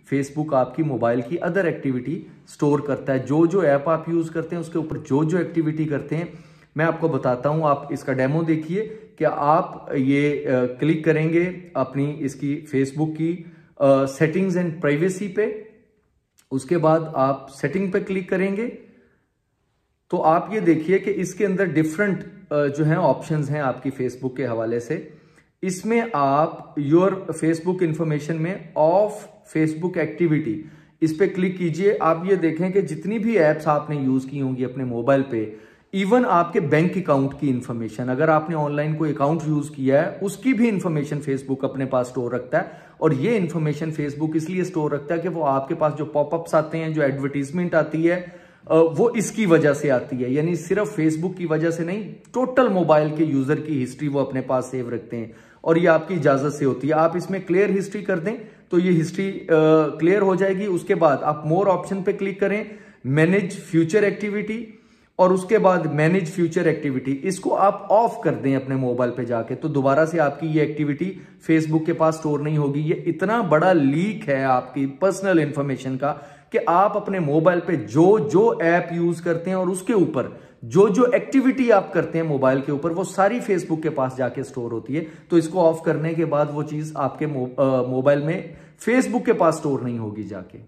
Facebook आपकी mobile की other activity store करता है। जो जो ऐप आप यूज करते हैं उसके ऊपर जो जो एक्टिविटी करते हैं मैं आपको बताता हूं। आप इसका डेमो देखिए कि आप ये क्लिक करेंगे अपनी इसकी फेसबुक की सेटिंग्स एंड प्राइवेसी पे। उसके बाद आप सेटिंग पे क्लिक करेंगे तो आप ये देखिए कि इसके अंदर डिफरेंट जो है ऑप्शंस हैं आपकी फेसबुक के हवाले से। इसमें आप योर फेसबुक इंफॉर्मेशन में ऑफ फेसबुक एक्टिविटी इस पे क्लिक कीजिए। आप ये देखें कि जितनी भी एप्स आपने यूज की होंगी अपने मोबाइल पे, इवन आपके बैंक अकाउंट की इंफॉर्मेशन, अगर आपने ऑनलाइन कोई अकाउंट यूज किया है उसकी भी इंफॉर्मेशन फेसबुक अपने पास स्टोर रखता है। और ये इंफॉर्मेशन फेसबुक इसलिए स्टोर रखता है कि वो आपके पास जो पॉपअप्स आते हैं, जो एडवर्टीजमेंट आती है, वो इसकी वजह से आती है। यानी सिर्फ फेसबुक की वजह से नहीं, टोटल मोबाइल के यूजर की हिस्ट्री वो अपने पास सेव रखते हैं और ये आपकी इजाजत से होती है। आप इसमें क्लियर हिस्ट्री कर दें तो ये हिस्ट्री क्लियर हो जाएगी। उसके बाद आप मोर ऑप्शन पे क्लिक करें, मैनेज फ्यूचर एक्टिविटी, और उसके बाद मैनेज फ्यूचर एक्टिविटी इसको आप ऑफ कर दें अपने मोबाइल पे जाके, तो दोबारा से आपकी ये एक्टिविटी फेसबुक के पास स्टोर नहीं होगी। ये इतना बड़ा लीक है आपकी पर्सनल इंफॉर्मेशन का कि आप अपने मोबाइल पे जो जो ऐप यूज करते हैं और उसके ऊपर जो जो एक्टिविटी आप करते हैं मोबाइल के ऊपर, वो सारी फेसबुक के पास जाके स्टोर होती है। तो इसको ऑफ करने के बाद वो चीज आपके मोबाइल में फेसबुक के पास स्टोर नहीं होगी जाके।